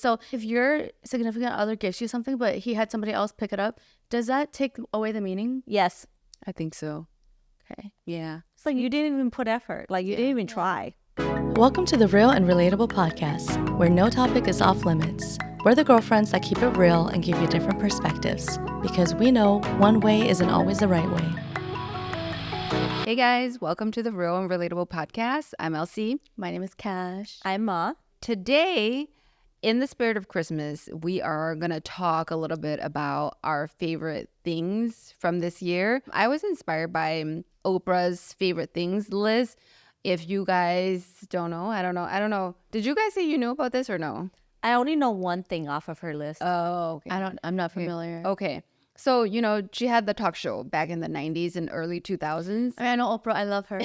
So if your significant other gives you something, but he had somebody else pick it up, does that take away the meaning? Yes. I think so. Okay. Yeah. It's like you didn't even put effort. Like you didn't even try. Welcome to the Real and Relatable podcast, where no topic is off limits. We're the girlfriends that keep it real and give you different perspectives, because we know one way isn't always the right way. Hey guys, welcome to the Real and Relatable podcast. I'm Elsie. My name is Kash. I'm Ma. Today, in the spirit of Christmas, we are going to talk a little bit about our favorite things from this year. I was inspired by Oprah's favorite things list. If you guys don't know, I don't know. Did you guys say you knew about this or no? I only know one thing off of her list. Oh, okay. I'm not familiar. Okay. So, she had the talk show back in the 90s and early 2000s. I know Oprah. I love her.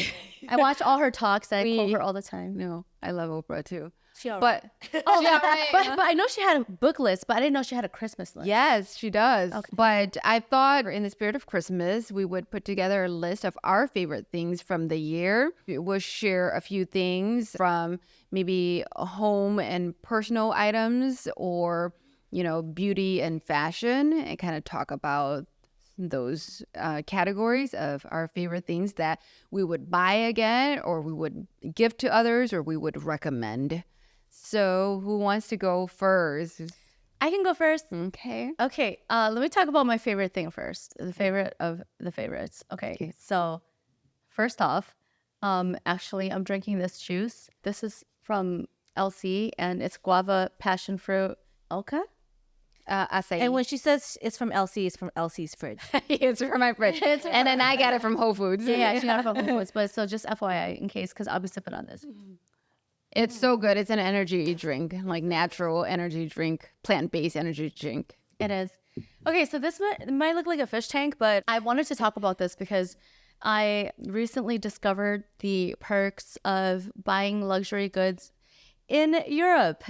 I watch all her talks. I quote her all the time. No, I love Oprah too. She all But But I know she had a book list, but I didn't know she had a Christmas list. yes, she does. Okay. But I thought in the spirit of Christmas, we would put together a list of our favorite things from the year. We'll share a few things from maybe home and personal items or, beauty and fashion, and kind of talk about those categories of our favorite things that we would buy again, or we would give to others, or we would recommend. So who wants to go first? I can go first. Okay. Okay, let me talk about my favorite thing first. The favorite of the favorites. Okay. So first off, actually, I'm drinking this juice. This is from LC, and it's guava passion fruit Elka. Acai. And when she says it's from Elsie, it's from Elsie's fridge. It's from my fridge. And then I got it from Whole Foods. Yeah, she got it from Whole Foods. But so just FYI, in case, because I'll be sipping on this. It's so good. It's an energy drink, like natural energy drink, plant-based energy drink. It is. Okay, so this might look like a fish tank, but I wanted to talk about this because I recently discovered the perks of buying luxury goods in Europe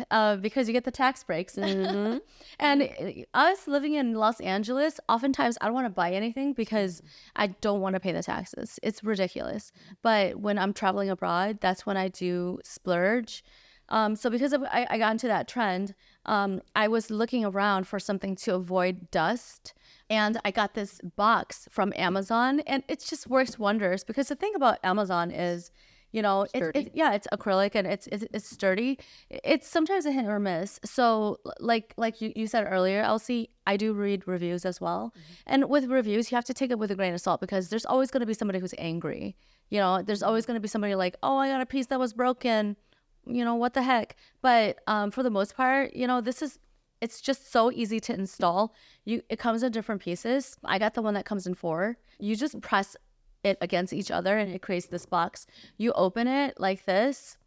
because you get the tax breaks. Mm-hmm. And us living in Los Angeles, oftentimes I don't want to buy anything because I don't want to pay the taxes. It's ridiculous. But when I'm traveling abroad, that's when I do splurge. So because I got into that trend, I was looking around for something to avoid dust. And I got this box from Amazon, and it just works wonders because the thing about Amazon is, it's acrylic and it's sturdy. It's sometimes a hit or miss. So like you said earlier, Elsie, I do read reviews as well. And with reviews, you have to take it with a grain of salt because there's always going to be somebody who's angry. There's always going to be somebody like, oh, I got a piece that was broken. What the heck? But for the most part, it's just so easy to install. It comes in different pieces. I got the one that comes in 4. You just press it against each other and it creates this box. You open it like this.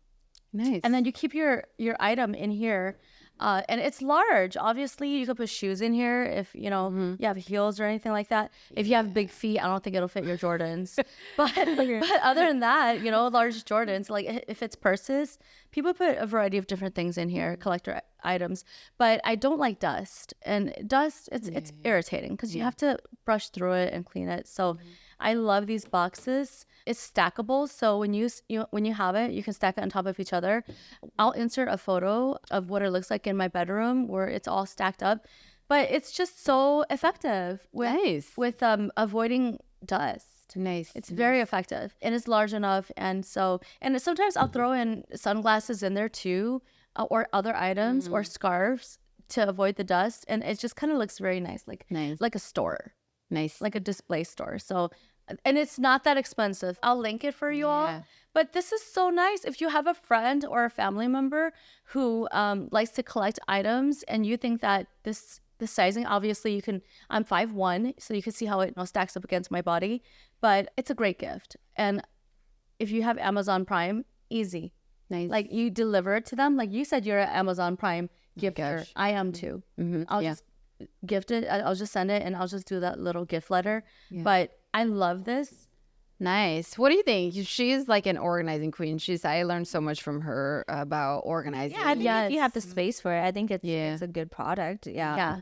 Nice. And then you keep your item in here. And it's large. Obviously, you could put shoes in here if, you have heels or anything like that. If you have big feet, I don't think it'll fit your Jordans. But other than that, large Jordans, like if it's purses, people put a variety of different things in here, collector items. But I don't like dust. And dust, it's irritating because you have to brush through it and clean it. So I love these boxes. It's stackable, so when you have it, you can stack it on top of each other. I'll insert a photo of what it looks like in my bedroom where it's all stacked up, but it's just so effective with avoiding dust. Nice. It's very effective, and it's large enough, and sometimes I'll throw in sunglasses in there too, or other items or scarves to avoid the dust, and it just kind of looks very nice, like a store. Nice. Like a display store. So, and it's not that expensive. I'll link it for you all. But this is so nice. If you have a friend or a family member who likes to collect items and you think that the sizing, obviously I'm 5'1", so you can see how it stacks up against my body. But it's a great gift. And if you have Amazon Prime, easy. Nice. Like you deliver it to them. Like you said, you're an Amazon Prime gifter. I am too. I'll just gift it. I'll just send it and I'll just do that little gift letter. But I love this. Nice. What do you think? She's like an organizing queen. I learned so much from her about organizing. Yeah, I think if you have the space for it, I think it's a good product. Yeah.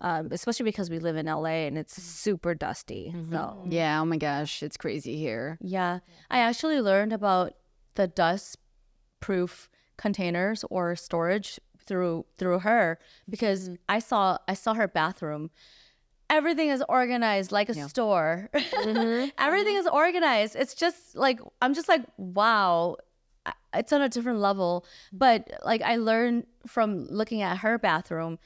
Especially because we live in LA and it's super dusty. So yeah, oh my gosh, it's crazy here. Yeah. I actually learned about the dust proof containers or storage through her because I saw her bathroom. Everything is organized like a store. Everything is organized. It's just like, I'm just like, wow, it's on a different level. But like I learned from looking at her bathroom,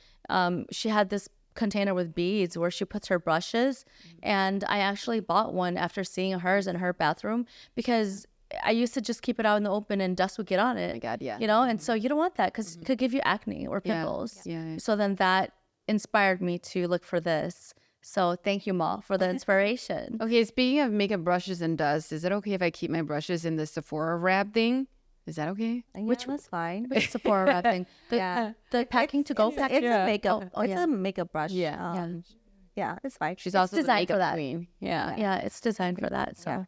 she had this container with beads where she puts her brushes. And I actually bought one after seeing hers in her bathroom because I used to just keep it out in the open and dust would get on it. Oh my God, yeah. You know, and so you don't want that because it could give you acne or pimples. Yeah. So then that inspired me to look for this. So thank you, Ma, for the inspiration. Okay, speaking of makeup brushes and dust, is it okay if I keep my brushes in the Sephora wrap thing? Is that okay? Which was fine. Which Sephora wrap thing? The packing to go pack. It's a makeup. Oh, it's yeah. a makeup brush. Yeah. Yeah, it's fine. She's also the designed for makeup that. queen. Yeah. Yeah, it's designed for that. So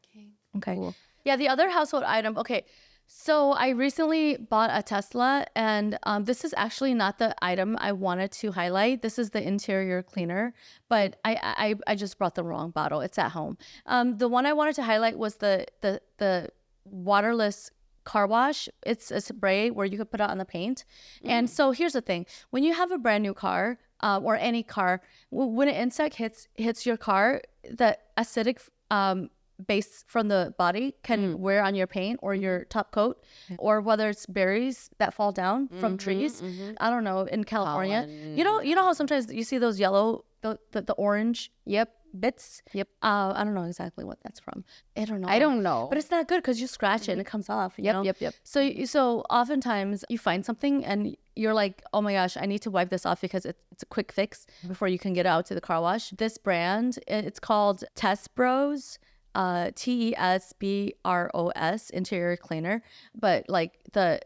okay. Cool. Yeah, the other household item. Okay, so I recently bought a Tesla, and this is actually not the item I wanted to highlight. This is the interior cleaner, but I just brought the wrong bottle. It's at home. The one I wanted to highlight was the waterless car wash. It's a spray where you could put it on the paint. And so here's the thing: when you have a brand new car or any car, when an insect hits your car, the acidic base from the body can wear on your paint or your top coat, or whether it's berries that fall down from trees. I don't know, in California, you know how sometimes you see those yellow, the orange bits. I don't know exactly what that's from. I don't know, but it's not good because you scratch it and it comes off. You know? So oftentimes you find something and you're like, oh my gosh, I need to wipe this off because it's a quick fix before you can get out to the car wash. This brand, it's called Tesbros. Tesbros interior cleaner, but like the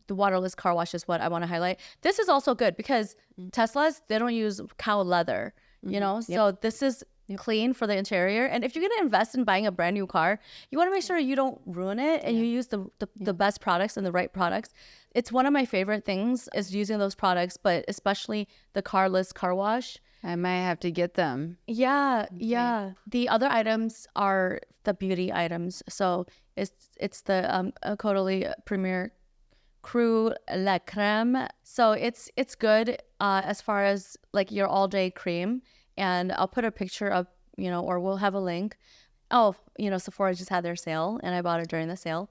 waterless car wash is what I want to highlight. This is also good because Teslas, they don't use cow leather, you know, so this is clean for the interior. And if you're going to invest in buying a brand new car, you want to make sure you don't ruin it and you use the best products and the right products. It's one of my favorite things is using those products, but especially the carless car wash. I might have to get them. Yeah. The other items are the beauty items. So it's the Caudalie Premier Crue La Creme. So it's good as far as like your all day cream. And I'll put a picture up, or we'll have a link. Oh, Sephora just had their sale and I bought it during the sale.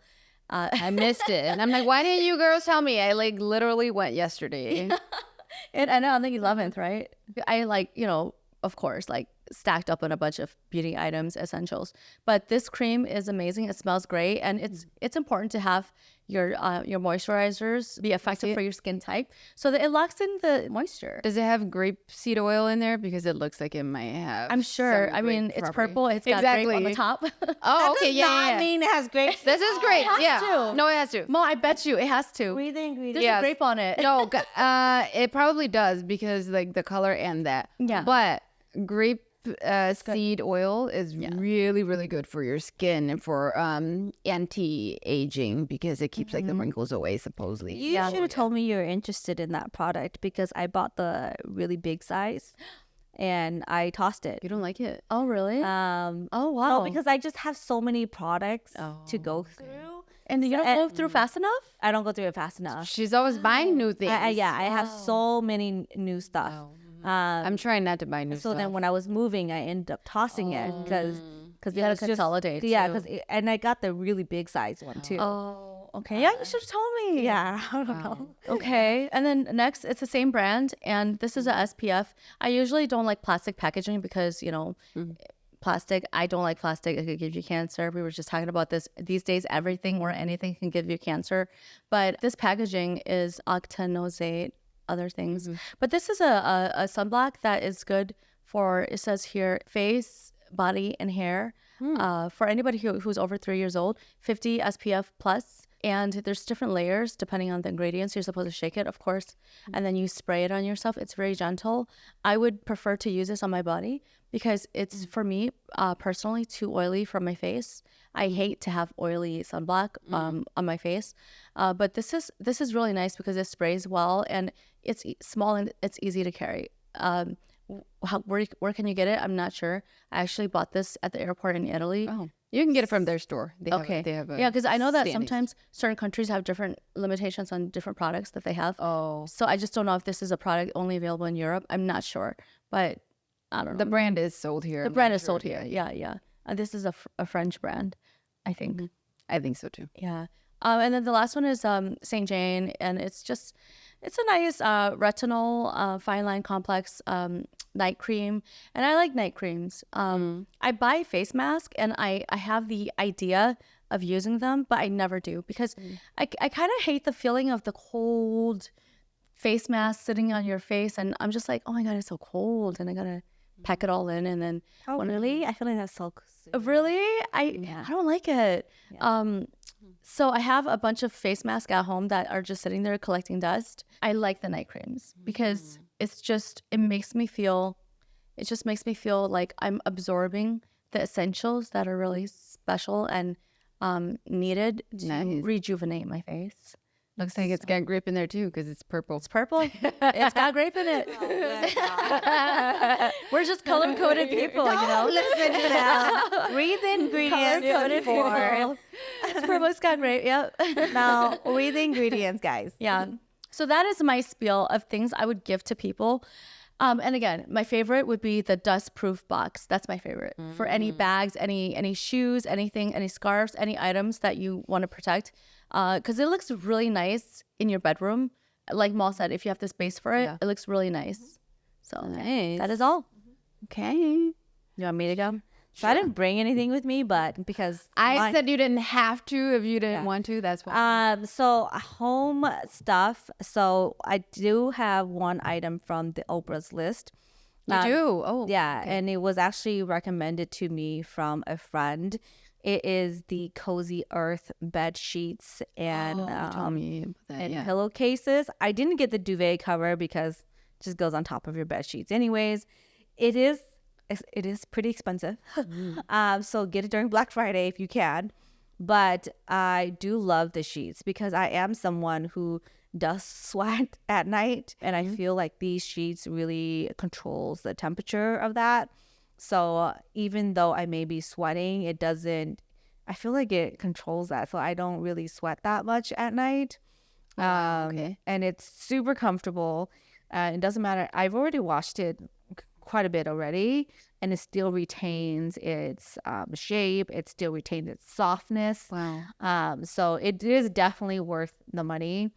I missed it. And I'm like, why didn't you girls tell me? I like literally went yesterday. And I know on the 11th, right? I of course, stacked up on a bunch of beauty items, essentials. But this cream is amazing. It smells great. And it's important to have your moisturizers be effective for your skin type so that it locks in the moisture. Does it have grapeseed oil in there? Because it looks like it might have. I'm sure. I mean, it's purple. It's got grape on the top. Oh, okay. Yeah. I mean, it has grapes. This is great. Has to. No, it has to. Mo, I bet you it has to. Read the ingredients. There's a grape on it. No, it probably does because like the color and that. Yeah. But grape seed oil is really, really good for your skin and for anti-aging because it keeps like the wrinkles away supposedly. You should have told me you're interested in that product because I bought the really big size and I tossed it. You don't like it? Oh, really? Oh wow. No, because I just have so many products to go through. And you don't go through fast enough? I don't go through it fast enough. She's always buying new things. I have so many new stuff. I'm trying not to buy new stuff. So then when I was moving, I ended up tossing it because you had to consolidate. And I got the really big size one too. Oh, okay. Yeah, you should have told me. Yeah, I don't know. Okay. And then next, it's the same brand, and this is a SPF. I usually don't like plastic packaging because, plastic, I don't like plastic. It could give you cancer. We were just talking about this. These days, everything or anything can give you cancer. But this packaging is octinoxate, other things. But this is a sunblock that is good for, it says here, face, body, and hair. For anybody who's over 3 years old, 50 SPF plus. And there's different layers depending on the ingredients. You're supposed to shake it, of course, and then you spray it on yourself. It's very gentle. I would prefer to use this on my body because it's, for me, personally, too oily for my face. I hate to have oily sunblock on my face. But this is really nice because it sprays well and it's small and it's easy to carry. Where can you get it? I'm not sure. I actually bought this at the airport in Italy. You can get it from their store. They Okay. have a Yeah, because I know that standings. sometimes certain countries have different limitations on different products that they have. Oh, So I just don't know if this is a product only available in Europe. I'm not sure, but I don't know. the brand is sold here. The I'm brand not is sold sure. here. Yeah. This is a French brand, I think. I think so too. Yeah. And then the last one is St. Jane, and it's a nice retinol fine line complex night cream, and I like night creams. I buy face mask, and I have the idea of using them, but I never do because I kind of hate the feeling of the cold face mask sitting on your face, and I'm just like, oh my God, it's so cold, and I gotta pack it all in, and then Oh, really? I feel like that's so really I don't like it. So I have a bunch of face masks at home that are just sitting there collecting dust. I like the night creams because it just makes me feel like I'm absorbing the essentials that are really special and needed to rejuvenate my face. Looks like it's got grape in there too because it's purple. It's purple. It's got grape in it. We're just color coded people, you know. Listen to them. Read the ingredients. Color-coded people. It's purple. It's got grape. Yep. Now, read the ingredients, guys. Yeah. So that is my spiel of things I would give to people. And again, my favorite would be the dust proof box. That's my favorite for any bags, any shoes, anything, any scarves, any items that you want to protect. Because it looks really nice in your bedroom. Like Mal said, if you have the space for it, it looks really nice. So that is all. Okay. You want me to go? So I didn't bring anything with me, but because I said you didn't have to if you didn't want to. That's why. so home stuff. So I do have one item from the Oprah's list. You do? Oh, Yeah, and it was actually recommended to me from a friend. It is the Cozy Earth bed sheets and you told me about that. and Yeah. pillowcases. I didn't get the duvet cover because it just goes on top of your bed sheets. Anyways, it is pretty expensive. So get it during Black Friday if you can. But I do love the sheets because I am someone who does sweat at night, and I feel like these sheets really controls the temperature of that. So even though I may be sweating, it doesn't, I feel like it controls that. So I don't really sweat that much at night. Okay. And it's super comfortable. It doesn't matter. I've already washed it quite a bit already, and it still retains its shape. It still retains its softness. Wow. So it is definitely worth the money.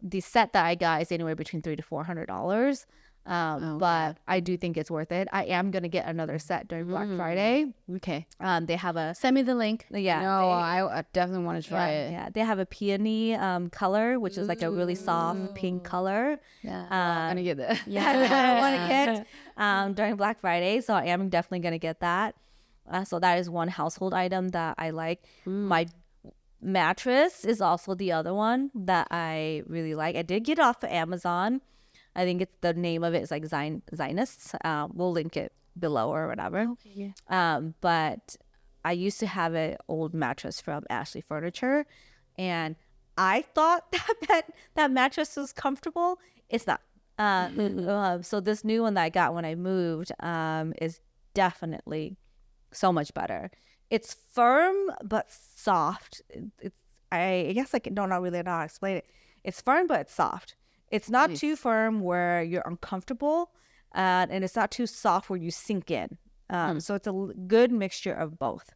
The set that I got is anywhere between $300 to $400. But I do think it's worth it. I am gonna get another set during Black Friday. Okay. They have a Send me the link. yeah. No, I definitely want to try it. Yeah, they have a peony color, which is like a really soft pink color. Yeah. I'm gonna get that. Yeah, I want to get during Black Friday, so I am definitely gonna get that. So that is one household item that I like. My mattress is also the other one that I really like. I did get it off of Amazon. I think it's the name of it is like Zionists. We'll link it below or whatever. Okay, yeah. But I used to have an old mattress from Ashley Furniture, and I thought that mattress was comfortable. It's not. So this new one that I got when I moved is definitely so much better. It's firm but soft. I guess I don't really know how to explain it. It's firm but it's soft. It's not too firm where you're uncomfortable, and it's not too soft where you sink in. So it's a good mixture of both.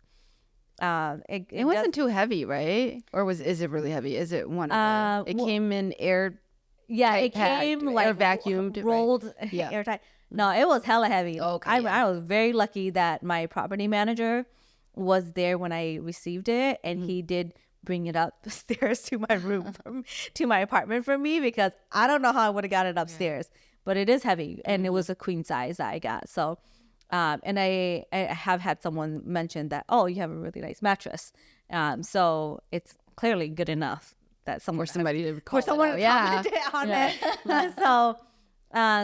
It wasn't too heavy, right? Or is it really heavy? Is it one of it came in air? Yeah, it packed, came air like vacuumed, right? rolled Yeah. airtight. No, it was hella heavy. Okay, I was very lucky that my property manager was there when I received it, and he did bring it up the stairs to my room, to my apartment for me, because I don't know how I would have got it upstairs. But it is heavy, and it was a queen size that I got. So, and I have had someone mention that, oh, you have a really nice mattress. So it's clearly good enough that someone to for someone to comment on it.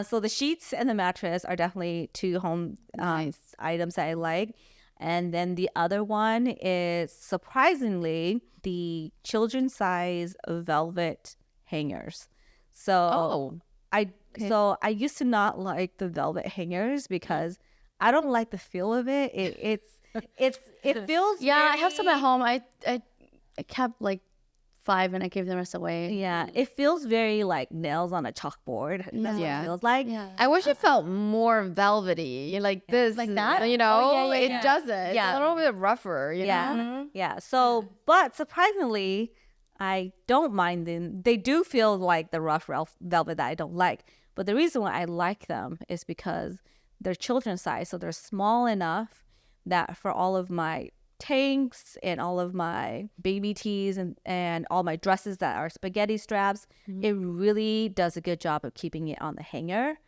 So the sheets and the mattress are definitely two home items that I like. And then the other one is surprisingly the children's size velvet hangers. So I used to not like the velvet hangers because I don't like the feel of it. it feels Yeah, I have some at very- home. I kept like 5 and I gave the rest away. Yeah, it feels very like nails on a chalkboard. That's what Yeah. it feels like. Yeah. I wish it felt more velvety, like this, Like that? You know, Oh, yeah, it yeah. doesn't. Yeah. It's a little bit rougher. You Yeah. know? Yeah. So, but surprisingly, I don't mind them. They do feel like the rough velvet that I don't like. But the reason why I like them is because they're children's size. So they're small enough that for all of my tanks and all of my baby tees and all my dresses that are spaghetti straps, it really does a good job of keeping it on the hanger.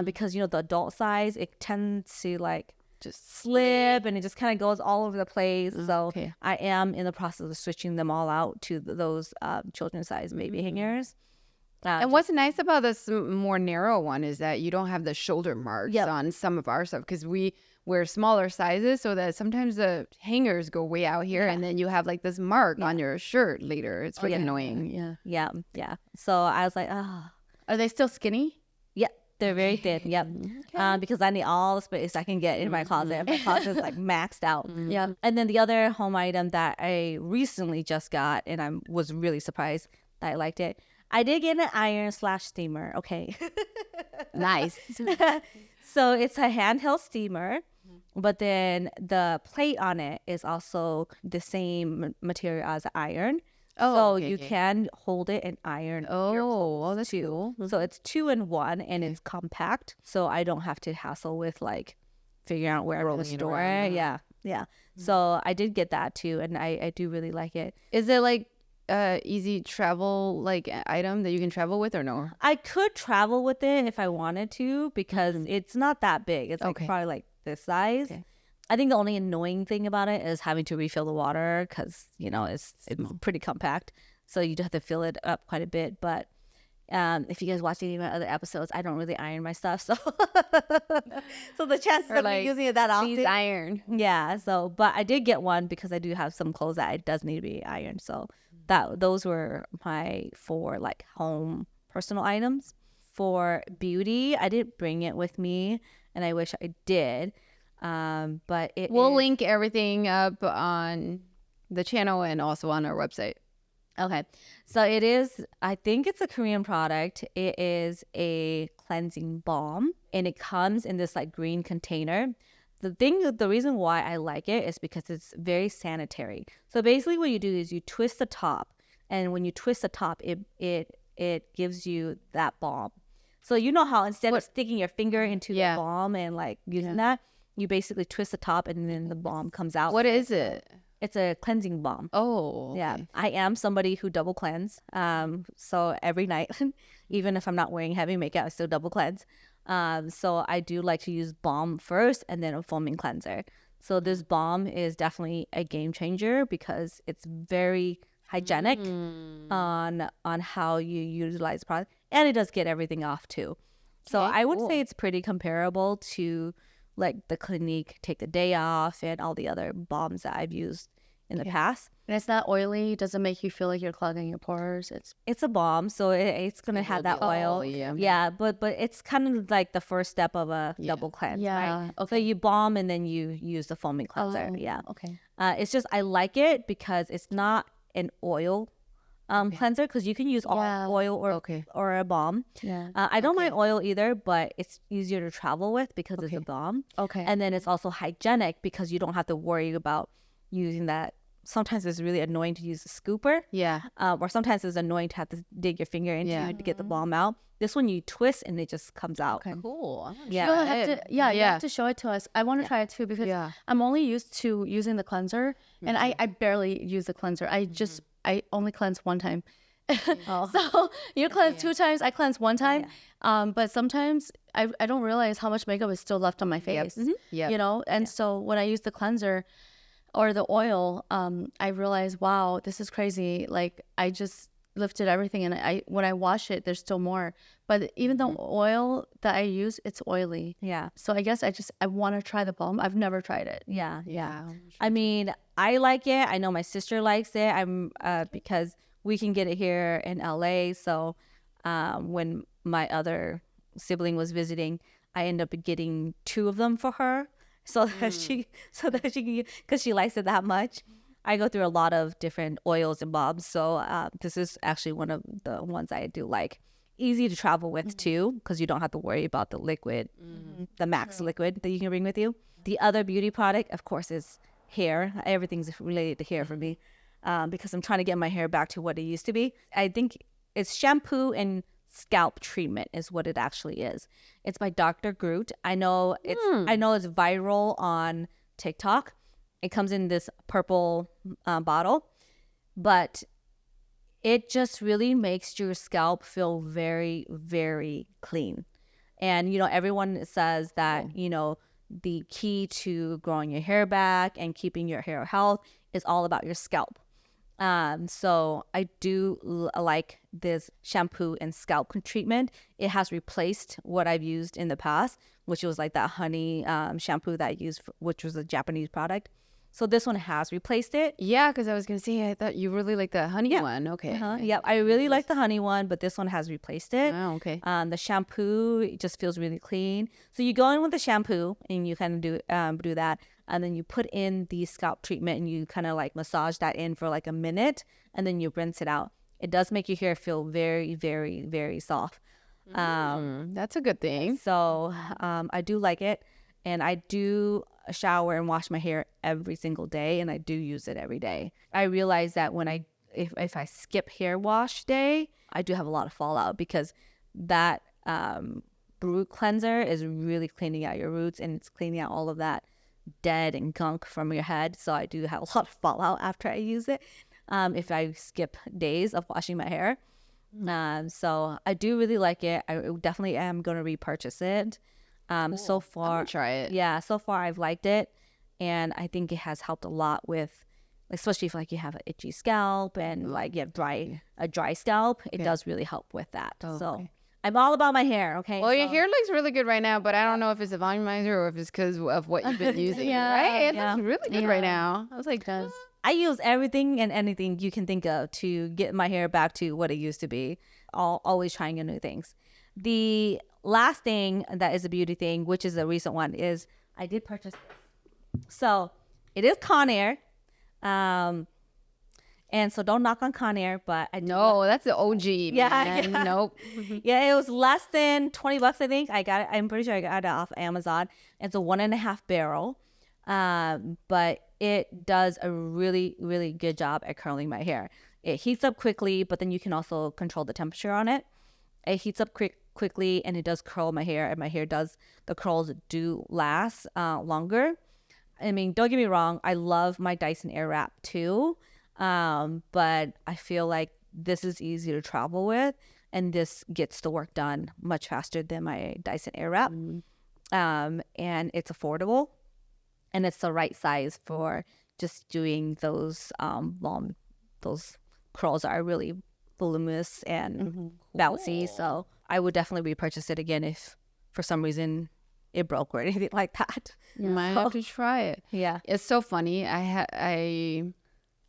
Because, the adult size, it tends to like Just slip and it just kind of goes all over the place. So okay. I am in the process of switching them all out to those children's size baby hangers. And what's nice about this more narrow one is that you don't have the shoulder marks Yep. on some of our stuff because we wear smaller sizes, so that sometimes the hangers go way out here, and then you have like this mark on your shirt later. It's really annoying. Yeah. Yeah. So I was like, Are they still skinny? yeah, they're very thin. Yep. Because I need all the space I can get in my closet. My closet is like maxed out. Yeah. And then the other home item that I recently just got, and I was really surprised that I liked it. I did get an iron/steamer. Okay. Nice. So it's a handheld steamer, but then the plate on it is also the same material as an iron. Oh, so okay, you okay. can hold it and iron. Oh, that's too. cool. So it's 2-in-1 and it's compact. So I don't have to hassle with like figuring out where I'm going to Rolling it store around, it. yeah. Yeah. So I did get that too. And I do really like it. Is it like easy travel like item that you can travel with or no? I could travel with it if I wanted to because it's not that big. It's like Okay. probably like this size. Okay. I think the only annoying thing about it is having to refill the water because, it's pretty compact. So you do have to fill it up quite a bit. But if you guys watch any of my other episodes, I don't really iron my stuff. So so the chances Or of me like, using it that Please often. iron. Yeah. So, but I did get one because I do have some clothes that it does need to be ironed. So those were my 4 like home personal items. For beauty, I didn't bring it with me and I wish I did. But We'll is- link everything up on the channel and also on our website. Okay. So it is, I think it's a Korean product. It is a cleansing balm and it comes in this like green container. The reason why I like it is because it's very sanitary. So basically what you do is you twist the top, and when you twist the top, it gives you that balm. So you know how instead of sticking your finger into Yeah. the balm and like using that, you basically twist the top and then the balm comes out. What is it? It's a cleansing balm. Oh, Yeah, okay. I am somebody who double cleanse. So every night, even if I'm not wearing heavy makeup, I still double cleanse. So I do like to use balm first and then a foaming cleanser. So this balm is definitely a game changer because it's very hygienic on how you utilize the product, and it does get everything off too. So Okay, I would cool. say it's pretty comparable to like the Clinique Take the Day Off and all the other balms that I've used in the past. And it's not oily. Doesn't make you feel like you're clogging your pores. It's It's a balm, so it's gonna have that be oil. oily, yeah. Yeah, but it's kind of like the first step of a double cleanse, Yeah, right? So you balm and then you use the foaming cleanser. Oh, Yeah. okay. It's just I like it because it's not an oil cleanser because you can use Yeah. oil Okay. or a balm. Yeah. I don't mind oil either, but it's easier to travel with because it's a balm. Okay. And then it's also hygienic because you don't have to worry about using that. Sometimes it's really annoying to use a scooper. Yeah. Or sometimes it's annoying to have to dig your finger into Yeah. it to get the balm out. This one you twist and it just comes out. Okay. Cool. Yeah. You'll have to, you Yeah. have to show it to us. I want to try it too because Yeah. I'm only used to using the cleanser, and I barely use the cleanser. I only cleanse one time. So you cleanse 2 times, I cleanse 1 time. But sometimes I don't realize how much makeup is still left on my face. Yep. You know, and so when I use the cleanser or the oil, I realize, wow, this is crazy. Like I just lifted everything, and when I wash it, there's still more. But even the oil that I use, it's oily. Yeah. So I guess I want to try the balm. I've never tried it. Yeah. Yeah. I mean, I like it. I know my sister likes it. Because we can get it here in LA. So when my other sibling was visiting, I ended up getting 2 of them for her. so that she can, because she likes it that much. I go through a lot of different oils and balms, so this is actually one of the ones I do like. Easy to travel with too, because you don't have to worry about the liquid, the max liquid that you can bring with you. The other beauty product, of course, is hair. Everything's related to hair for me, because I'm trying to get my hair back to what it used to be. I think it's shampoo and scalp treatment is what it actually is. It's by Dr. Groot. I know it's viral on TikTok. It comes in this purple bottle, but it just really makes your scalp feel very, very clean. And, everyone says that, the key to growing your hair back and keeping your hair health is all about your scalp. So I do like this shampoo and scalp treatment. It has replaced what I've used in the past, which was like that honey shampoo that I used, which was a Japanese product. So this one has replaced it. Yeah, because I was going to say, I thought you really like the honey one. Okay. Yep, I really like the honey one, but this one has replaced it. Oh, okay. The shampoo, it just feels really clean. So you go in with the shampoo and you kind of do that. And then you put in the scalp treatment and you kind of like massage that in for like a minute. And then you rinse it out. It does make your hair feel very, very, very soft. That's a good thing. So I do like it. And I do shower and wash my hair every single day, and I do use it every day. I realize that when if I skip hair wash day, I do have a lot of fallout, because that root cleanser is really cleaning out your roots, and it's cleaning out all of that dead and gunk from your head. So I do have a lot of fallout after I use it, if I skip days of washing my hair. So I do really like it. I definitely am going to repurchase it. Cool. So far, I'm gonna try it. Yeah, so far I've liked it, and I think it has helped a lot with, especially if like you have an itchy scalp and like you have a dry scalp. It does really help with that. So I'm all about my hair. Okay. Well, your hair looks really good right now, but I don't know if it's a volumizer or if it's because of what you've been using. Right? It looks really good right now. I was like, I use everything and anything you can think of to get my hair back to what it used to be. Always trying new things. The last thing that is a beauty thing, which is a recent one, is I did purchase this. So it is Conair. And so don't knock on Conair, but that's the OG. Yeah. Nope. Yeah, it was less than $20, I think. I'm pretty sure I got it off Amazon. It's a 1.5 barrel. But it does a really, really good job at curling my hair. It heats up quickly, but then you can also control the temperature on it. It heats up quickly, and it does curl my hair, and the curls do last longer. I mean, don't get me wrong, I love my Dyson Airwrap too, but I feel like this is easy to travel with, and this gets the work done much faster than my Dyson Airwrap. And it's affordable, and it's the right size for just doing those those curls that are really voluminous and bouncy. So I would definitely repurchase it again if for some reason it broke or anything like that. You might have to try it. Yeah. It's so funny. I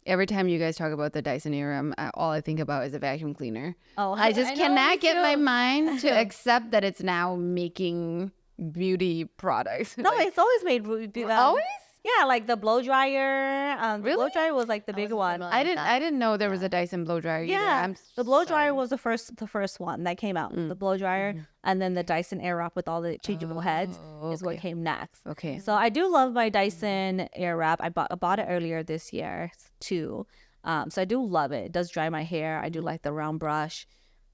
every time you guys talk about the Dyson Airwrap, all I think about is a vacuum cleaner. Oh, I just cannot get my mind to accept that it's now making beauty products. No, Like, it's always made always? Yeah, like the blow dryer. The Really? blow dryer was like the bigger one. I didn't know there was a Dyson blow dryer. Yeah, the blow dryer was the first one that came out. The blow dryer, and then the Dyson Airwrap with all the changeable heads is what came next. Okay. So I do love my Dyson Airwrap. I bought it earlier this year too. So I do love it. It does dry my hair. I do like the round brush,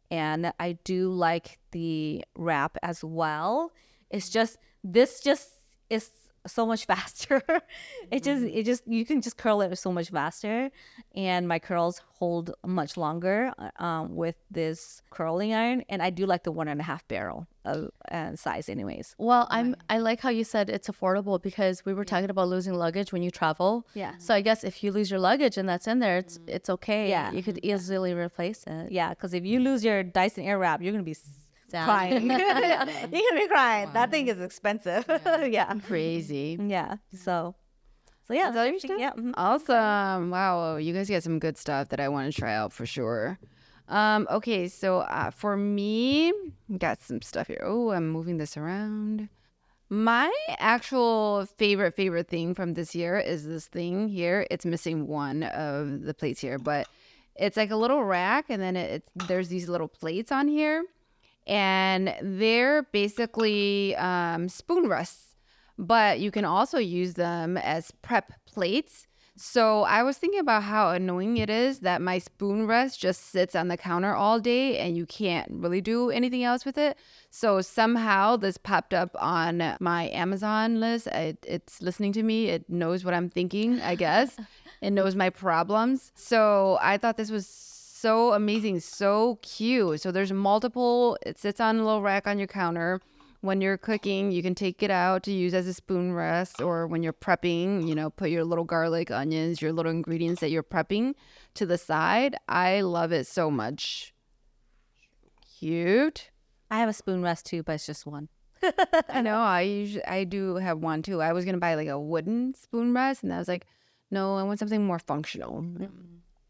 and I do like the wrap as well. It's just this is so much faster. It just you can just curl it so much faster, and my curls hold much longer with this curling iron. And I do like the 1.5 barrel size anyways. Well, I like how you said it's affordable, because we were talking about losing luggage when you travel. Yeah. So I guess if you lose your luggage and that's in there, it's okay. Yeah. You could easily replace it. Yeah, because if you lose your Dyson Airwrap, you're gonna be Sad. crying. You're gonna be crying. Wow. That thing is expensive. Yeah. Crazy. Yeah. So yeah. Is that your stuff? Yeah. Awesome. Wow. You guys get some good stuff that I want to try out for sure. Okay. So for me, got some stuff here. Oh, I'm moving this around. My actual favorite thing from this year is this thing here. It's missing one of the plates here, but it's like a little rack, and then there's these little plates on here, and they're basically spoon rests, but you can also use them as prep plates. So I was thinking about how annoying it is that my spoon rest just sits on the counter all day and you can't really do anything else with it. So somehow this popped up on my Amazon list. It's listening to me. It knows what I'm thinking, I guess. It knows my problems. So I thought this was so amazing, so cute. So there's multiple, it sits on a little rack on your counter. When you're cooking, you can take it out to use as a spoon rest, or when you're prepping, put your little garlic, onions, your little ingredients that you're prepping to the side. I love it so much. Cute. I have a spoon rest too, but it's just one. I know. I do have one too. I was gonna buy like a wooden spoon rest, and I was like, no, I want something more functional.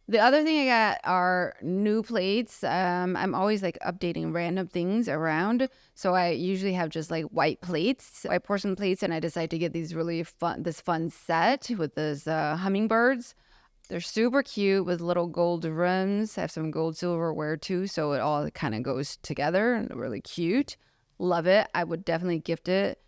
The other thing I got are new plates. I'm always like updating random things around. So I usually have just like white plates, white porcelain plates, and I decide to get these really fun set with those hummingbirds. They're super cute with little gold rims. I have some gold silverware too, so it all kind of goes together and really cute. Love it. I would definitely gift it.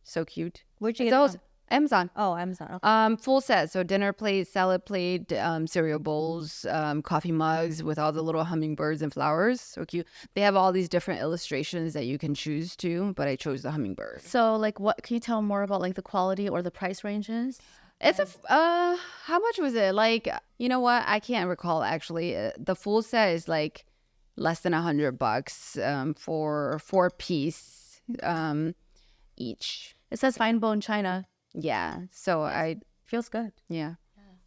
So cute. Where'd you get those? Amazon. Oh, Amazon. Okay. Full set. So dinner plate, salad plate, cereal bowls, coffee mugs with all the little hummingbirds and flowers. So cute. They have all these different illustrations that you can choose to, but I chose the hummingbird. So, like, what can you tell more about, like, the quality or the price ranges? It's how much was it? Like, you know what? I can't recall actually. The full set is like less than $100 for 4-piece each. It says fine bone china. Yeah. So Feels good. Yeah.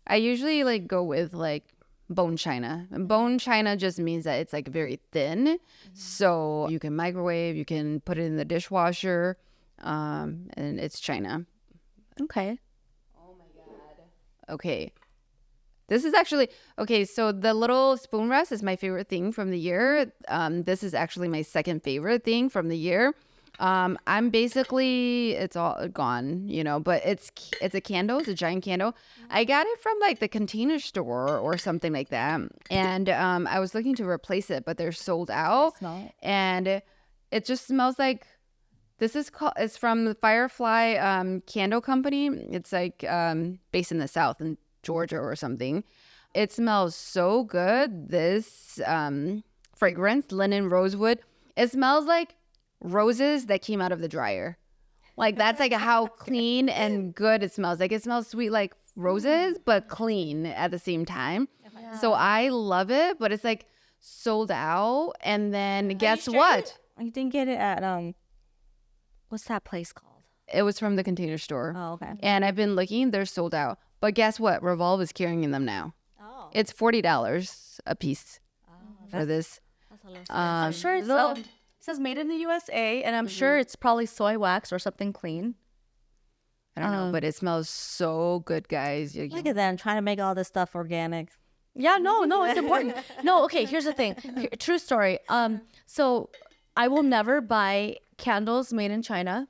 I usually like go with like bone china. And bone china just means that it's like very thin. So you can microwave, you can put it in the dishwasher, and it's china. Okay. Oh my God. Okay. This is actually, okay, so the little spoon rest is my favorite thing from the year. This is actually my second favorite thing from the year. I'm basically, it's all gone, but it's a candle. It's a giant candle. I got it from like the Container Store or something like that. And I was looking to replace it, but they're sold out. Smell it. And it just smells like, it's from the Firefly Candle Company. It's like based in the South in Georgia or something. It smells so good. This fragrance, linen rosewood, it smells like roses that came out of the dryer. Like that's like how clean and good it smells. Like it smells sweet like roses, but clean at the same time. Yeah. So I love it, but it's like sold out. And then guess what? You didn't get it at what's that place called? It was from the Container Store. Oh, okay. And I've been looking, they're sold out. But guess what? Revolve is carrying them now. Oh. It's $40 a piece for this. That's a little I'm sure it says made in the USA, and I'm sure it's probably soy wax or something clean. I don't know, but it smells so good, guys. Look at them trying to make all this stuff organic. Yeah, no, it's important. No, okay, here's the thing. True story. So I will never buy candles made in China.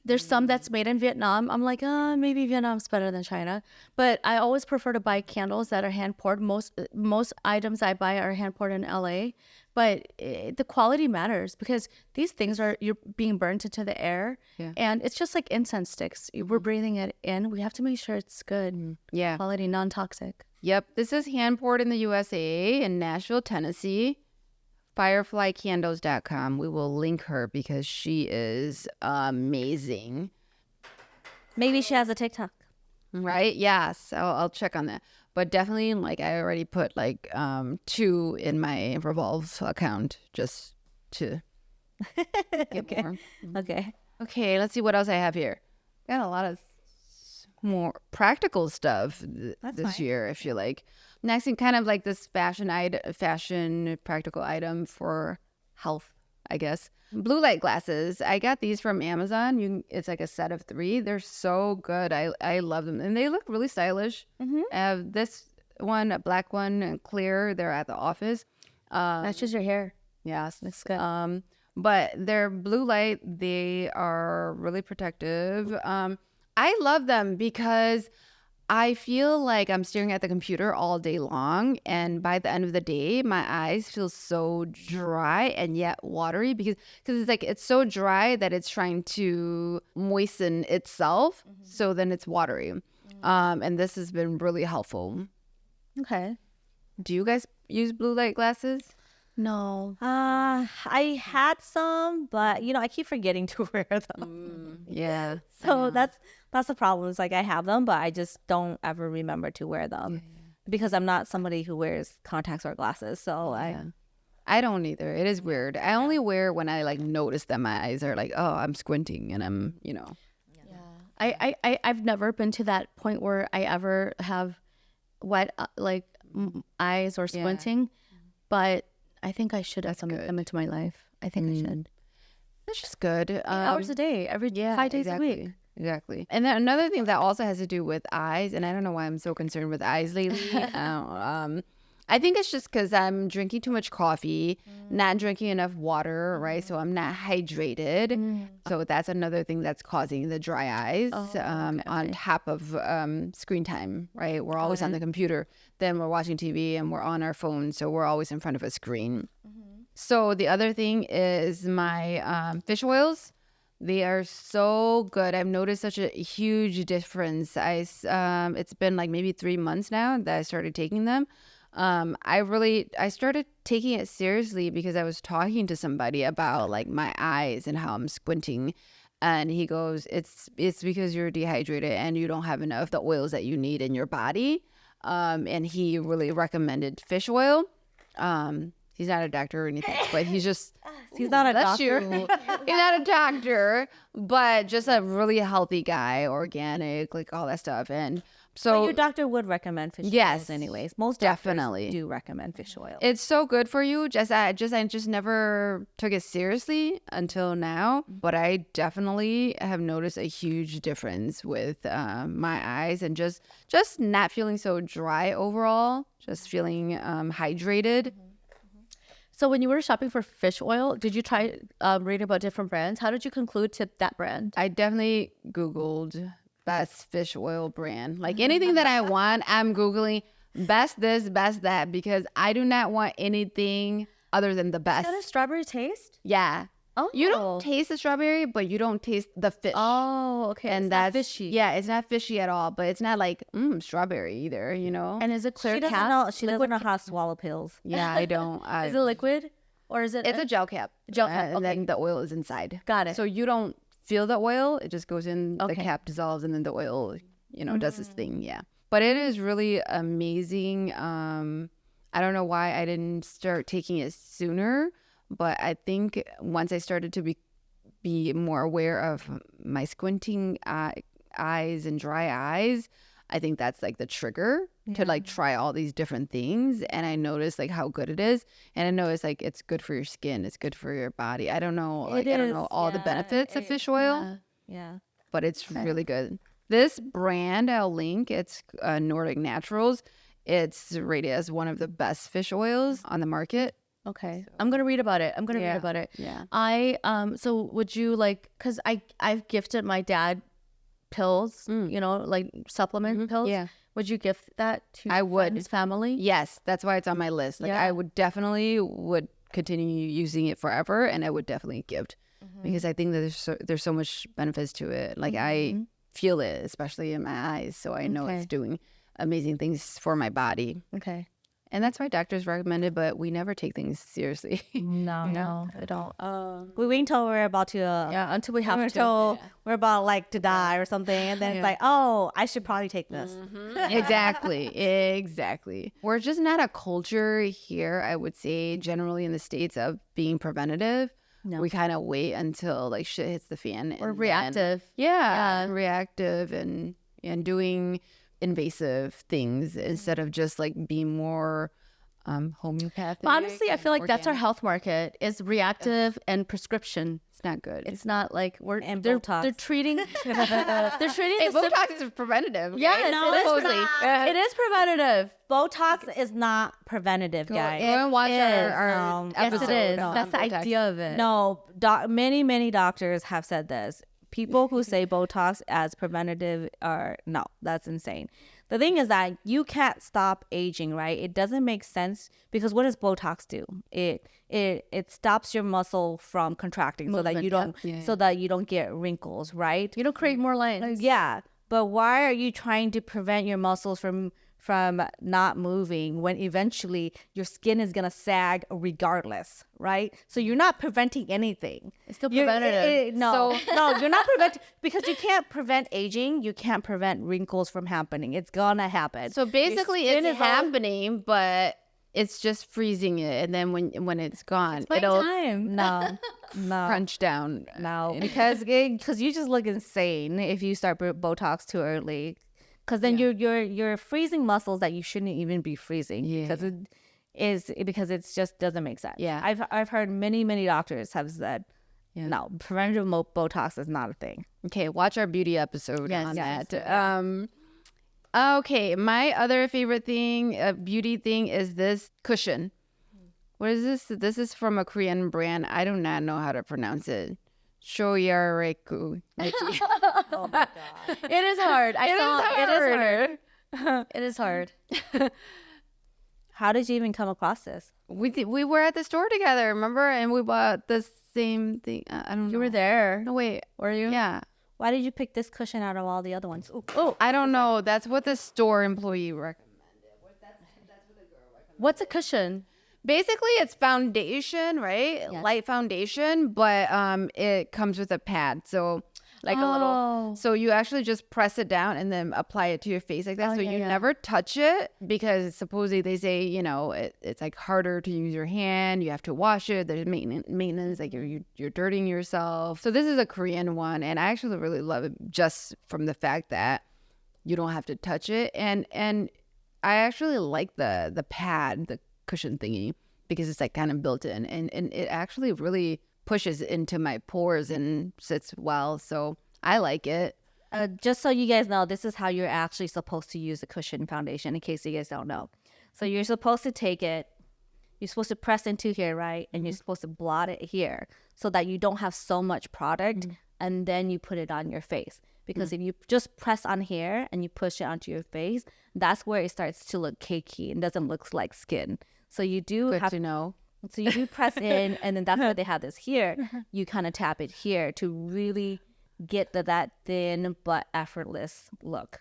There's some that's made in Vietnam. I'm like, maybe Vietnam's better than China. But I always prefer to buy candles that are hand poured. Most items I buy are hand poured in LA. But the quality matters because these things you're being burnt into the air. Yeah. And it's just like incense sticks. We're breathing it in. We have to make sure it's good. Yeah. Quality, non-toxic. Yep. This is hand poured in the USA in Nashville, Tennessee. fireflycandles.com. We will link her because she is amazing. Maybe she has a TikTok. Right? Yeah. So I'll check on that. But definitely, like, I already put like 2 in my Revolve account just to get more. Okay. Okay. Let's see what else I have here. Got a lot of more practical stuff this year, I feel like. Next thing, kind of like this fashion practical item for health, I guess. Blue light glasses. I got these from Amazon. It's like a set of 3. They're so good. I love them, and they look really stylish. I have this one, a black one, and clear. They're at the office. Matches your hair. Yes, looks good. But their blue light, they are really protective. I love them because I feel like I'm staring at the computer all day long, and by the end of the day, my eyes feel so dry and yet watery because it's like it's so dry that it's trying to moisten itself, so then it's watery. And this has been really helpful. Okay. Do you guys use blue light glasses? No. I had some, but I keep forgetting to wear them. Yeah. So that's the problem. It's like I have them, but I just don't ever remember to wear them because I'm not somebody who wears contacts or glasses. So I don't either. It is weird. I only wear when I like notice that my eyes are like, oh, I'm squinting and I'm, I've never been to that point where I ever have wet eyes or squinting, but I think I should add some of them into my life. I think I should. That's just good. 8 hours a day, every 5 days a week. Exactly. And then another thing that also has to do with eyes, and I don't know why I'm so concerned with eyes lately. I think it's just because I'm drinking too much coffee, not drinking enough water, right? So I'm not hydrated. So that's another thing that's causing the dry eyes on top of screen time, right? We're always on the computer. Then we're watching TV and we're on our phone. So we're always in front of a screen. So the other thing is my fish oils. They are so good. I've noticed such a huge difference. It's been like maybe 3 months now that I started taking them. I started taking it seriously because I was talking to somebody about like my eyes and how I'm squinting, and he goes, it's because you're dehydrated and you don't have enough of the oils that you need in your body. And he really recommended fish oil. He's not a doctor or anything, but he's not a doctor. He's not a doctor, but just a really healthy guy, organic, like all that stuff. And so but your doctor would recommend fish oils anyways. Most definitely do recommend fish oil. It's so good for you. I just never took it seriously until now, but I definitely have noticed a huge difference with my eyes and just not feeling so dry overall, just feeling hydrated. So when you were shopping for fish oil, did you try reading about different brands? How did you conclude to that brand? I definitely Googled best fish oil brand. Like anything that I want, I'm Googling best this, best that, because I do not want anything other than the best. It's got a strawberry taste? Yeah. Oh. You don't taste the strawberry, but you don't taste the fish. Oh, okay. And it's that's not fishy. Yeah, it's not fishy at all, but it's not like strawberry either, And is it clear She doesn't cap? know. She doesn't know how to swallow pills. Yeah, I don't. Is it liquid or is it? It's a gel cap. Gel cap, And then the oil is inside. Got it. So you don't feel the oil. It just goes in, the Okay. cap dissolves, and then the oil, does its thing. Yeah. But it is really amazing. I don't know why I didn't start taking it sooner, but I think once I started to be more aware of my squinting eyes and dry eyes, I think that's like the trigger to like try all these different things. And I noticed like how good it is. And I know it's like it's good for your skin, it's good for your body. I don't know, I don't know all the benefits of fish oil, Yeah. but it's really good. This brand I'll link, it's Nordic Naturals. It's rated as one of the best fish oils on the market. Okay. I'm going to read about it. Read about it. Yeah. So would you because I've gifted my dad pills, like supplement pills. Yeah. Would you gift that to I would. his family? Yes, that's why it's on my list. Like I would definitely would continue using it forever, and I would definitely gift because I think that there's so much benefits to it. Like I feel it, especially in my eyes, so I know it's doing amazing things for my body. Okay. And that's why doctors recommend it, but we never take things seriously. No, I don't. We wait until we're about to. Until we have to. Until we're about like to die or something, and then it's like, oh, I should probably take this. Exactly. We're just not a culture here, I would say, generally in the States of being preventative. No. We kind of wait until like shit hits the fan. We're reactive. Reactive and doing invasive things instead of just like being more homeopathic. But honestly, I and feel like that's our organic. health market is reactive and prescription. It's not good. It's not like And they're Botox. treating they're treating Hey, the symptoms. Botox is preventative. Yes, okay? No, it is Supposedly. it is preventative. Botox is not preventative, guys. Go and watch is. our Yes, episode it is. on That's the Botox. idea of it. No, many doctors have said this. People who say Botox as preventative are no, that's insane. The thing is that you can't stop aging, right? It doesn't make sense because what does Botox do? It stops your muscle from contracting so that Movement, you don't yeah. so that you don't get wrinkles, right? You don't create more lines. Yeah, but why are you trying to prevent your muscles from not moving when eventually your skin is gonna sag regardless, right? So you're not preventing anything. It's still preventative. No, you're not preventing because you can't prevent aging. You can't prevent wrinkles from happening. It's gonna happen. So basically, skin it's is all- happening, but it's just freezing it, and then when it's gone, My it'll time. no, crunch down. no, because you just look insane if you start Botox too early. Because then you're freezing muscles that you shouldn't even be freezing. Yeah. Because it just doesn't make sense. Yeah. I've heard many doctors have said, no, preventative Botox is not a thing. Okay, watch our beauty episode Yes, on yes. that. Okay, my other favorite thing, beauty thing, is this cushion. What is this? This is from a Korean brand. I do not know how to pronounce it. Shoyareku. Oh my god. It is hard. It is hard. It is hard. How did you even come across this? We were at the store together, remember? And we bought the same thing. I don't know. You were there. No, wait. Were you? Yeah. Why did you pick this cushion out of all the other ones? Ooh. Oh, I don't know. That's what the store employee recommended. what's a cushion? Basically, it's foundation, right? Yes. Light foundation, but it comes with a pad. So like a little, Oh. so you actually just press it down and then apply it to your face like that. Oh, so yeah, you yeah. never touch it because supposedly they say, it's like harder to use your hand. You have to wash it. There's maintenance, like you're dirtying yourself. So this is a Korean one, and I actually really love it just from the fact that you don't have to touch it. And I actually like the pad, the cushion thingy, because it's like kind of built in, and it actually really pushes into my pores and sits well. So I like it. Just so you guys know, this is how you're actually supposed to use the cushion foundation, in case you guys don't know. So you're supposed to take it, you're supposed to press into here, right? And you're supposed to blot it here so that you don't have so much product, and then you put it on your face. Because if you just press on here and you push it onto your face, that's where it starts to look cakey and doesn't look like skin. So you do Good have to know. So you do press in, and then that's why they have this here. You kind of tap it here to really get that thin but effortless look.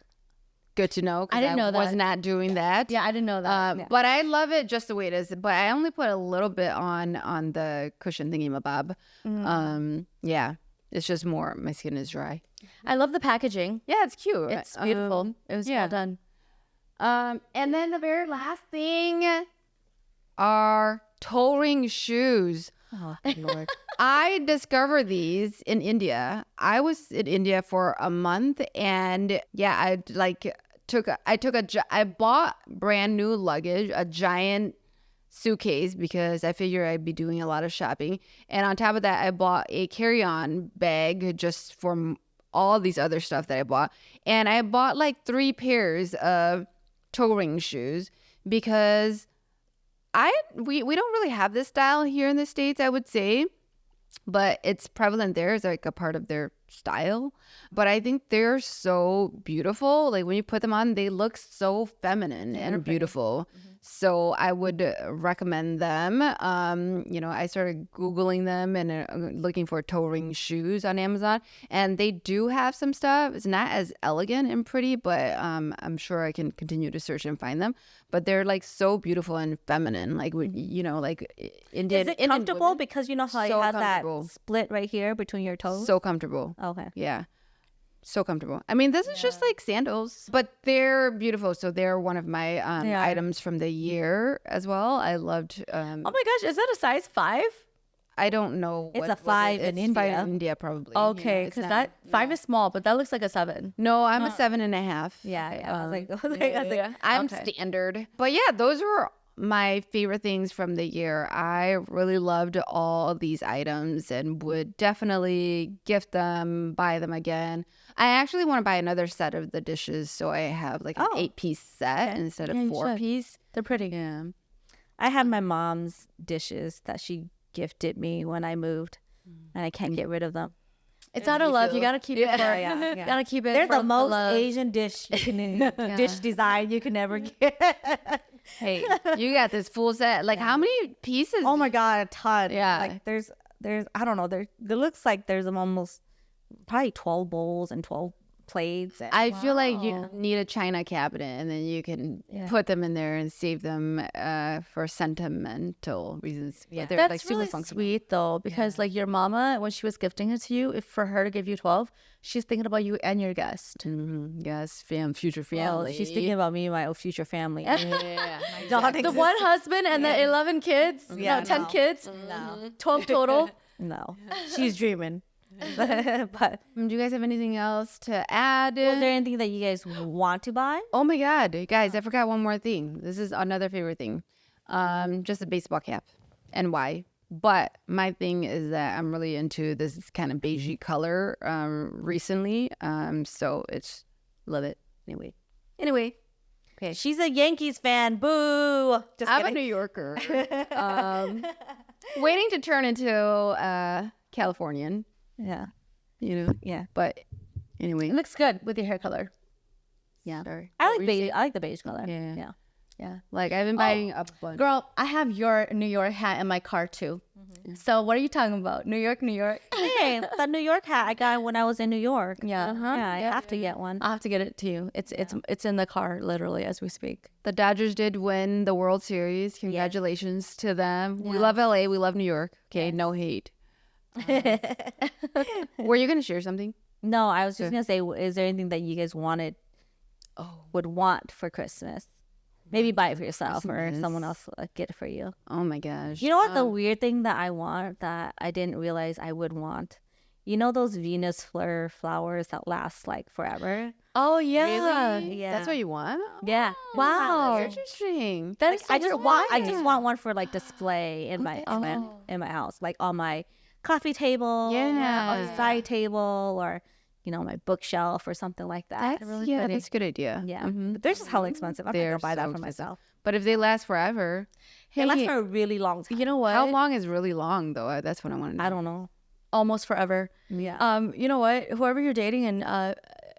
Good to know. 'Cause I didn't know was that. not doing that. Yeah, I didn't know that. But I love it just the way it is. But I only put a little bit on the cushion thingy mabob. Yeah, it's just more. My skin is dry. I love the packaging. Yeah, it's cute. It's beautiful. It was well done. And then the very last thing are toe ring shoes. Oh, Lord. I discovered these in India. I was in India for a month, and yeah, I bought brand new luggage, a giant suitcase, because I figured I'd be doing a lot of shopping. And on top of that, I bought a carry-on bag just for all these other stuff that I bought. And I bought like 3 pairs of toe ring shoes because we don't really have this style here in the States, I would say, but it's prevalent there. It's like a part of their style. But I think they're so beautiful. Like when you put them on, they look so feminine and beautiful. So I would recommend them. I started Googling them and looking for toe ring shoes on Amazon, and they do have some stuff. It's not as elegant and pretty, but I'm sure I can continue to search and find them. But they're like so beautiful and feminine, like like Indian. Is it Indian comfortable? women. Because you know how So it has that comfortable. split right here between your toes? So comfortable. Okay. Yeah. So comfortable. I mean, this is just like sandals, but they're beautiful. So they're one of my items from the year as well. I loved. Oh my gosh, is that a size 5? I don't know. It's what- a what 5 it- in it's 5 India. in India, probably. Okay, It's because not- that 5 is small, but that looks like a 7. No, I'm a 7.5. Yeah. I was like, I'm Okay. standard. But yeah, those were my favorite things from the year, I really loved all of these items and would definitely gift them, buy them again. I actually want to buy another set of the dishes, so I have like an 8-piece set instead of Yeah, you 4-piece. They're pretty. Yeah. I have my mom's dishes that she gifted me when I moved, and I can't get rid of them. It's out of love. You gotta keep it for. Yeah. You gotta keep it. They're for the most love. Asian dish you can dish design you can ever get. Hey, you got this full set. Like, how many pieces? Oh my god, a ton. Yeah. Like there's I don't know. There looks like there's almost probably 12 bowls and 12 plates. I feel like you need a china cabinet, and then you can put them in there and save them for sentimental reasons. Yeah, they're That's like super really functional. sweet though, because like your mama, when she was gifting it to you, if for her to give you 12, she's thinking about you and your guest. Yes, future Well, family. she's thinking about me and my future family. Yeah. The one husband and the 11 kids. Yeah, no, 10 no. kids. No, 12 total. no, she's dreaming. But Do you guys have anything else to add? was there anything that you guys want to buy? Oh my God, guys, I forgot one more thing. This is another favorite thing. Just a baseball cap. And why? But my thing is that I'm really into this kind of beigey color recently. So it's love it. Anyway. Okay, she's a Yankees fan. Boo! Just I'm a kidding. New Yorker. Waiting to turn into Californian, Yeah, you know. yeah. But anyway. It looks good with your hair color. Yeah. I like beige. I like the beige color. Yeah. Yeah. Yeah. Like I've been buying a bunch. Girl, I have your New York hat in my car too. So what are you talking about? New York, New York? Hey, the New York hat I got when I was in New York. Yeah. Yeah, I have to get one. I'll have to get it to you. It's in the car literally as we speak. The Dodgers did win the World Series. Congratulations to them. We love LA. We love New York. Okay, no hate. Were you gonna share something? No, I was just gonna say, is there anything that you guys would want for Christmas? Maybe buy it for yourself or someone else will get it for you. Oh my gosh. You know what? The weird thing that I want that I didn't realize I would want. You know those Venus flowers that last like forever? Oh yeah. Yeah. That's what you want? Yeah. Wow. Interesting. That is I just want one for like display in my Oh. in my house, like on my coffee table, Yeah. on the side table, or my bookshelf or something like that. That's a good idea. Yeah, but they're just hella expensive. I'm not They're gonna buy that so for expensive. myself. But if they last forever, They last for a really long time. You know what? how long is really long though? That's what I want to know. I don't know. Almost forever. Yeah. You know what? Whoever you're dating in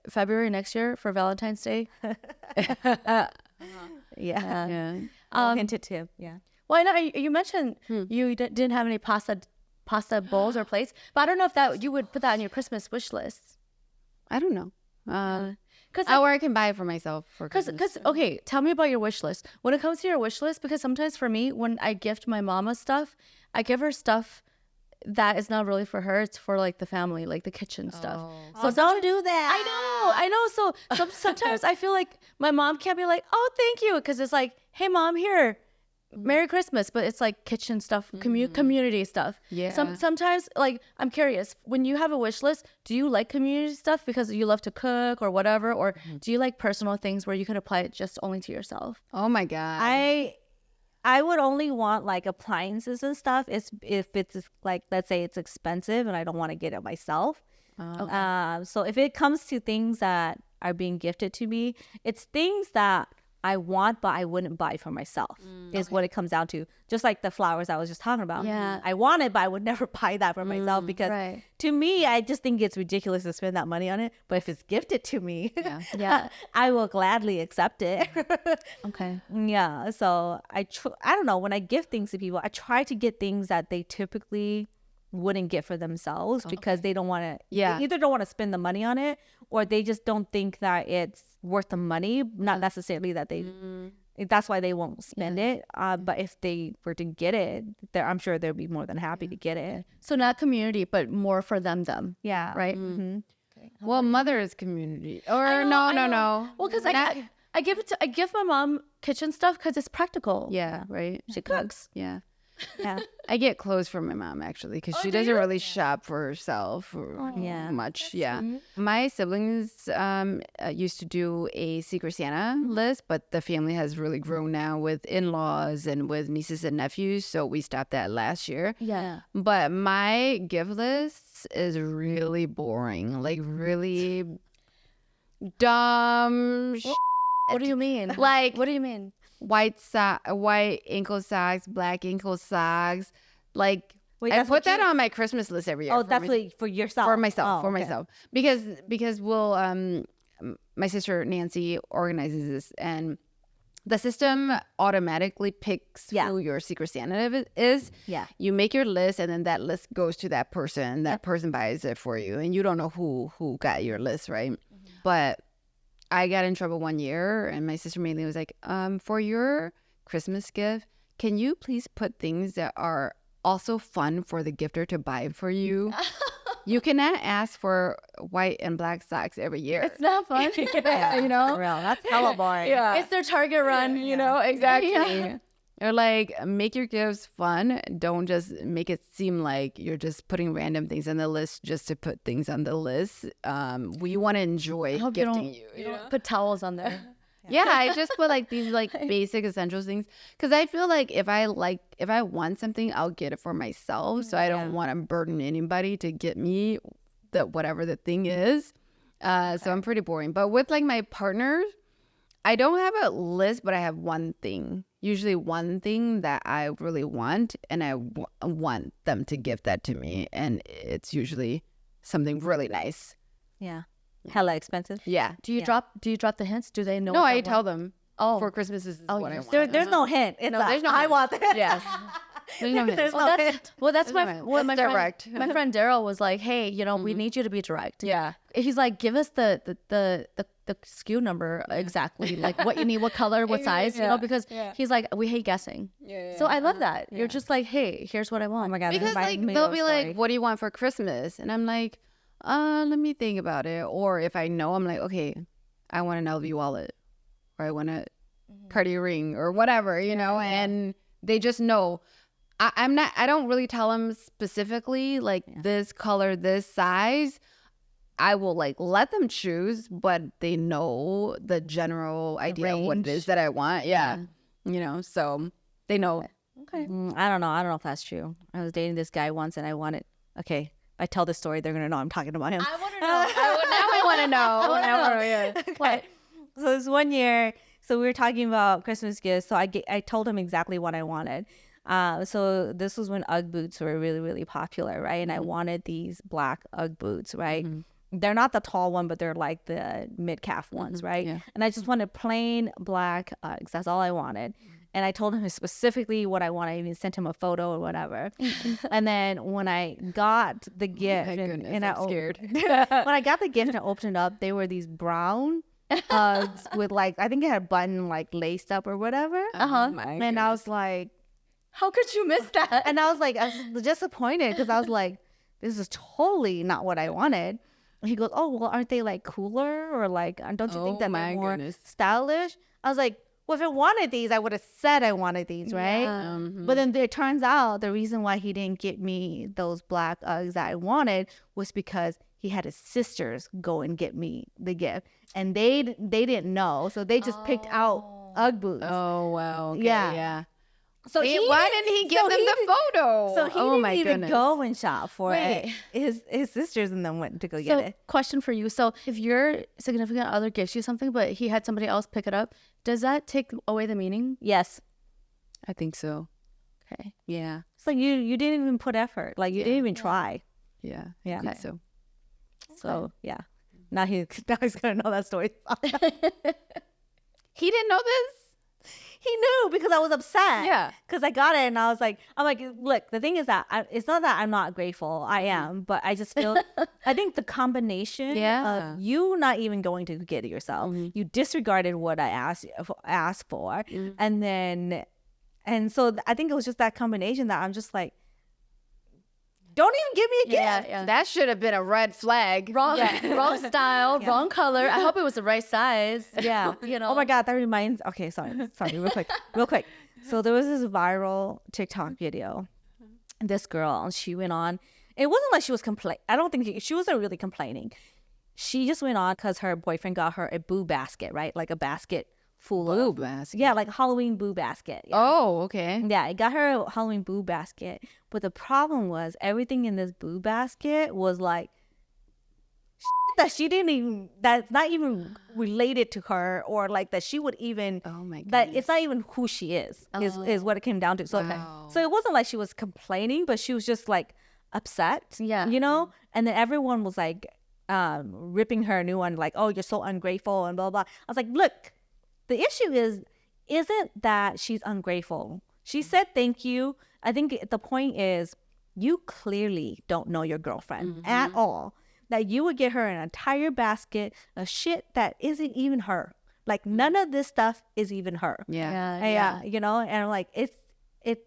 February next year for Valentine's Day. Yeah. Yeah. I'll hint it too. Yeah. Well, I know you mentioned you didn't have any pasta bowls or plates, but I don't know if that you would put that on your Christmas wish list. I don't know. Because Or I can buy it for myself for Christmas. okay, tell me about your wish list. When it comes to your wish list, because sometimes for me, when I gift my mama stuff, I give her stuff that is not really for her. It's for like the family, like the kitchen stuff. So don't do that. I know. So sometimes I feel like my mom can't be like, oh, thank you, because it's like, hey, mom, here. Merry Christmas, but it's like kitchen stuff, community stuff. Yeah. Sometimes, like, I'm curious, when you have a wish list, do you like community stuff because you love to cook or whatever, or do you like personal things where you can apply it just only to yourself? Oh my God. I would only want like appliances and stuff if it's like, let's say it's expensive and I don't want to get it myself. So if it comes to things that are being gifted to me, it's things that I want, but I wouldn't buy for myself is what it comes down to. Just like the flowers I was just talking about. Yeah. I want it, but I would never buy that for myself because right. to me, I just think it's ridiculous to spend that money on it. But if it's gifted to me, Yeah. I will gladly accept it. Okay. Yeah. So I don't know. When I give things to people, I try to get things that they typically wouldn't get for themselves because they don't want to. Yeah. They either don't want to spend the money on it, or they just don't think that it's worth the money. Not necessarily that they. That's why they won't spend it. But if they were to get it, I'm sure they'll be more than happy to get it. So not community, but more for them. Yeah. Right? Well, mother is community. Or I know. no. Well, because I give my mom kitchen stuff because it's practical. Yeah, right. She cooks. Yeah. Yeah. I get clothes from my mom actually because she doesn't really shop for herself much. Yeah. My siblings used to do a Secret Santa list, but the family has really grown now with in-laws and with nieces and nephews. So we stopped that last year. Yeah. But my gift list is really boring, like really dumb. What do you mean? Like what do you mean? white ankle socks, black ankle socks. Like Wait, I that's put what that you- on my Christmas list every year. Oh, for that's my- for yourself. for myself, Oh, okay. because we'll my sister Nancy organizes this, and the system automatically picks who your Secret Santa is. Yeah. You make your list, and then that list goes to that person. That person buys it for you, and you don't know who got your list, right? But I got in trouble one year, and my sister mainly was like, for your Christmas gift, can you please put things that are also fun for the gifter to buy for you? You cannot ask for white and black socks every year. It's not fun. You know? For real. That's hella boring. Yeah. It's their Target run. You know, exactly. Yeah. Or like make your gifts fun. Don't just make it seem like you're just putting random things on the list just to put things on the list. We want to enjoy I hope gifting you don't put towels on there. Yeah, I just put like these like basic essentials things because I feel like if I want something, I'll get it for myself. So I don't want to burden anybody to get me whatever the thing is. So I'm pretty boring. But with like my partners, I don't have a list, but I have one thing. Usually one thing that I really want, and I want them to gift that to me, and it's usually something really nice. Yeah. Hella expensive. Yeah. Do you drop the hints? Do they know? No, what I they tell want? them. Oh. For Christmas this is what I want. There's no hint. It's No, there's no I hint. want this. Yes. There's no hint. There's Well, no that's hint. well. That's There's my no hint. what It's my direct. friend. My friend Daryl was like, "Hey, we need you to be direct." Yeah. He's like, "Give us the SKU number exactly, like what you need, what color, what size, because he's like, we hate guessing." So I love that. You're just like, "Hey, here's what I want." Oh my God. Because like they'll be like, "What do you want for Christmas?" And I'm like, let me think about it. Or if I know, I'm like, okay, I want an LV wallet, or I want a Cartier ring, or whatever, and they just know. I don't really tell them specifically like this color, this size. I will like let them choose, but they know the general idea of what it is that I want. Yeah. So they know. Okay. I don't know. I don't know if that's true. I was dating this guy once, and I wanted. Okay, if I tell this story, they're gonna know I'm talking about him. I want to know. Now I want to know. What? So this one year, so we were talking about Christmas gifts. So I told him exactly what I wanted. So this was when UGG boots were really, really popular, right? And I wanted these black UGG boots, right? They're not the tall one, but they're like the mid-calf ones, right? Yeah. And I just wanted plain black Uggs. That's all I wanted. And I told him specifically what I wanted. I even sent him a photo or whatever. And then when I got the gift, and I'm scared. when I got the gift and opened it up, they were these brown Uggs with like, I think it had a button like laced up or whatever. And I was like, How could you miss that? and I was disappointed because I was like, this is totally not what I wanted. And he goes, oh, well, aren't they like cooler, or like, don't you think that they're more stylish? I was like, well, if I wanted these, I would have said I wanted these, right? But then it turns out the reason why he didn't get me those black Uggs that I wanted was because he had his sisters go and get me the gift, and they didn't know, so they just picked out Ugg boots. Oh wow. Okay, Yeah. yeah. So Why didn't he give them the photo? So he oh didn't my even goodness. go and shop for Wait. it. His sisters and them went to go get So, it. question for you. So, if your significant other gives you something, but he had somebody else pick it up, does that take away the meaning? Yes. I think so. Okay. Yeah. It's like you didn't even put effort. Like you didn't even try. Yeah. Yeah. I think so. So yeah. Now he's gonna know that story. He didn't know this? He knew because I was upset. Yeah. Because I got it and I was like, look, the thing is that it's not that I'm not grateful. I am, but I just feel, I think the combination of you not even going to get it yourself, you disregarded what I asked for, and so I think it was just that combination that I'm just like, don't even give me a gift. Yeah. That should have been a red flag. Wrong, wrong style, wrong color. I hope it was the right size. Yeah. You know. Oh my God, that reminds. Okay, sorry, real quick. So there was this viral TikTok video. This girl, she went on. It wasn't like she was complaining. I don't think she wasn't really complaining. She just went on because her boyfriend got her a boo basket, right? Like a basket full Boo of basket. yeah, like Halloween boo basket. Yeah. Oh, okay. Yeah, I got her a Halloween boo basket, but the problem was everything in this boo basket was like that she didn't even, that's not even related to her, or like that she would even Oh my god. that it's not even who she is what it came down to. So Wow. so it wasn't like she was complaining, but she was just like upset. Yeah. You know? And then everyone was like ripping her a new one, like, oh, you're so ungrateful and blah blah. I was like, look, the issue isn't that she's ungrateful. She said thank you. I think the point is you clearly don't know your girlfriend at all. That you would get her an entire basket of shit that isn't even her. Like none of this stuff is even her. Yeah. Yeah, you know, and I'm like,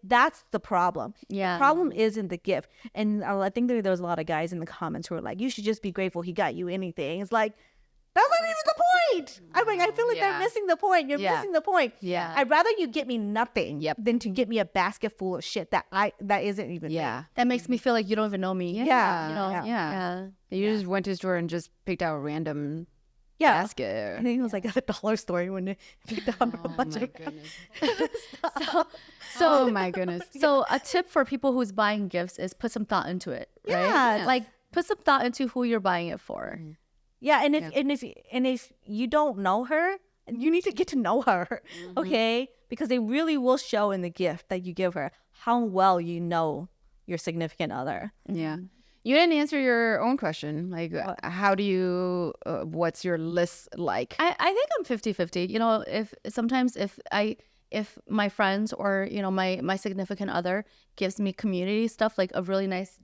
that's the problem. Yeah. The problem isn't the gift. And I think there was a lot of guys in the comments who were like, you should just be grateful he got you anything. It's like, that's not even the point. I'm like, I feel like Yeah. they're missing the point. You're Yeah. missing the point. Yeah. I'd rather you get me nothing Yep. than to get me a basket full of shit that isn't even Yeah. That makes me feel like you don't even know me. Yeah. You know. Yeah. Yeah. You just went to the store and just picked out a random Yeah. basket. I think it was like at the dollar store when they picked up a Oh bunch my of goodness. So Oh my goodness. So a tip for people who's buying gifts is put some thought into it, right? Yeah. Like put some thought into who you're buying it for. Yeah, and if you don't know her, you need to get to know her, okay? Because they really will show in the gift that you give her how well you know your significant other. Yeah. You didn't answer your own question. Like, how do you, what's your list like? I think I'm 50-50. You know, if my friends or, you know, my significant other gives me community stuff, like a really nice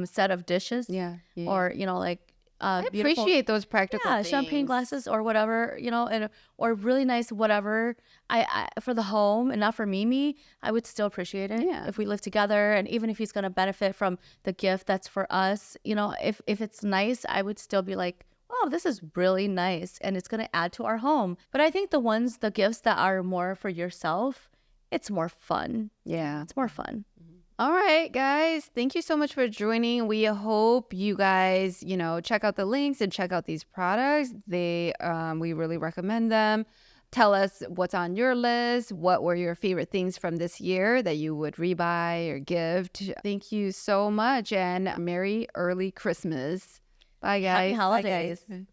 set of dishes, Yeah. or, you know, like I beautiful, appreciate those practical things. champagne glasses or whatever, you know, and or really nice whatever. I for the home and not for Mimi, I would still appreciate it. Yeah. If we live together, and even if he's gonna benefit from the gift that's for us, you know, if it's nice, I would still be like, wow, this is really nice, and it's gonna add to our home. But I think the gifts that are more for yourself, it's more fun. Yeah. It's more fun. All right, guys. Thank you so much for joining. We hope you guys, you know, check out the links and check out these products. We really recommend them. Tell us what's on your list. What were your favorite things from this year that you would rebuy or gift? Thank you so much, and Merry early Christmas. Bye, guys. Happy holidays. Bye, guys.